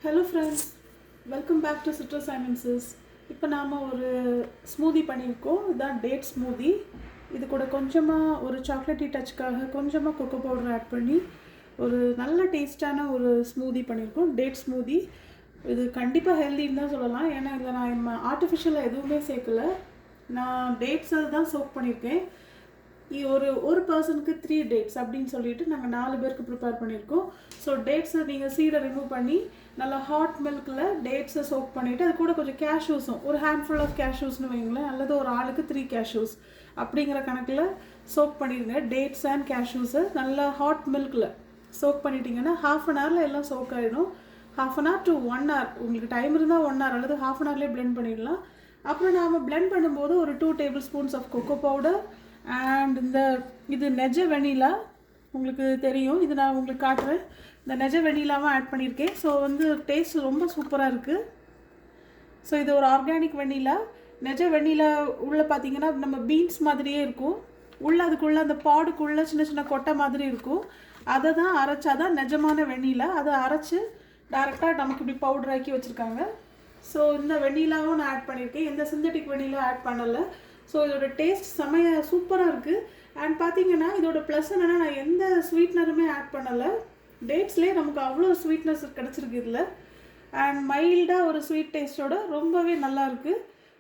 Hello friends, welcome back to citrus சைமன்ஸஸ். இப்போ நாம் ஒரு ஸ்மூதி பண்ணியிருக்கோம். இதுதான் டேட் ஸ்மூதி. இது கூட கொஞ்சமாக ஒரு சாக்லேட்டி டச்சுக்காக கொஞ்சமாக கொக்கோ பவுடர் ஆட் பண்ணி ஒரு நல்ல டேஸ்டான ஒரு ஸ்மூதி பண்ணியிருக்கோம். டேட் ஸ்மூதி இது கண்டிப்பாக ஹெல்தின்னு தான் சொல்லலாம். ஏன்னா இதில் நான் ஆர்டிஃபிஷியலாக எதுவுமே சேர்க்கலை. நான் டேட்ஸை தான் சோக் பண்ணியிருக்கேன். ஒரு பர்சனுக்கு 3 டேட்ஸ் அப்படின்னு சொல்லிட்டு நாங்கள் 4 பேருக்கு ப்ரிப்பேர் பண்ணியிருக்கோம். ஸோ டேட்ஸை நீங்கள் சீடை ரிமூவ் பண்ணி நல்லா ஹாட் மில்கில் டேட்ஸை சோக் பண்ணிவிட்டு அது கூட கொஞ்சம் கேஷ்யூஸும் ஒரு ஹேண்ட்ஃபுல் ஆஃப் கேஷ்யூஸ்னு வைங்களேன், அல்லது ஒரு ஆளுக்கு 3 கேஷ்யூஸ் அப்படிங்கிற கணக்கில் சோக் பண்ணிடுங்க. டேட்ஸ் அண்ட் கேஷ்யூஸை நல்லா ஹாட் மில்கில் சோக் பண்ணிட்டீங்கன்னா ½ அன் ஹவரில் எல்லாம் சோக் ஆகிடும். ½ அன் ஹவர் டு 1 hour, உங்களுக்கு டைம் இருந்தால் 1 hour அல்லது ½ அன் ஹவர்லேயே பிளெண்ட் பண்ணிடலாம். அப்புறம் நாம் பிளெண்ட் பண்ணும்போது ஒரு 2 tablespoons of cocoa powder and இது நெஜ வெனிலா, உங்களுக்கு தெரியும், இது நான் உங்களுக்கு காட்டுறேன். இந்த நெஜ வெனிலாவும் ஆட் பண்ணியிருக்கேன். ஸோ டேஸ்ட் ரொம்ப சூப்பராக இருக்குது. ஸோ இது ஒரு ஆர்கானிக் வெனிலா. நெஜ வெனிலா உள்ளே பார்த்தீங்கன்னா நம்ம பீன்ஸ் மாதிரியே இருக்கும். அதுக்குள்ளே அந்த பாடுக்குள்ளே சின்ன சின்ன கொட்டை மாதிரி இருக்கும். அதை தான் அரைச்சாதான் நிஜமான வெனிலா. அதை அரைச்சி டேரெக்டாக நமக்கு இப்படி பவுடர் ஆக்கி வச்சுருக்காங்க. ஸோ இந்த வெனிலாவும் நான் ஆட் பண்ணியிருக்கேன். எந்த சிந்தட்டிக் வெனிலா ஆட் பண்ணலை. ஸோ இதோட டேஸ்ட் சூப்பராக இருக்குது. அண்ட் பார்த்தீங்கன்னா இதோட ப்ளஸ் என்னென்னா, நான் எந்த ஸ்வீட்னருமே ஆட் பண்ணலை. டேட்ஸ்லேயே நமக்கு அவ்வளோ ஸ்வீட்னஸ் கிடச்சிருக்கு இதில். அண்ட் மைல்டாக ஒரு ஸ்வீட் டேஸ்ட்டோட ரொம்பவே நல்லாயிருக்கு.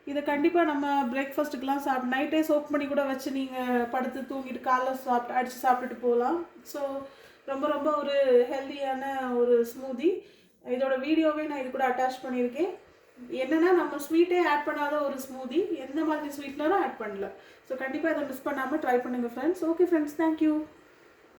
இதை கண்டிப்பாக நம்ம பிரேக்ஃபாஸ்ட்டுக்கெலாம் நைட்டே சோக் பண்ணி கூட வச்சு நீங்கள் படுத்து தூங்கிட்டு காலைல அடித்து சாப்பிட்டுட்டு போகலாம். ஸோ ரொம்ப ரொம்ப ஒரு ஹெல்தியான ஒரு ஸ்மூதி. இதோட வீடியோவே நான் இது கூட அட்டாச் பண்ணியிருக்கேன். என்னென்னா நம்ம ஸ்வீட்டே ஆட் பண்ணாத ஒரு ஸ்மூதி, எந்த மாதிரி ஸ்வீட்னரும் ஆட் பண்ணல. ஸோ கண்டிப்பாக இதை மிஸ் பண்ணாமல் ட்ரை பண்ணுங்கள் ஃப்ரெண்ட்ஸ். Okay friends, thank you.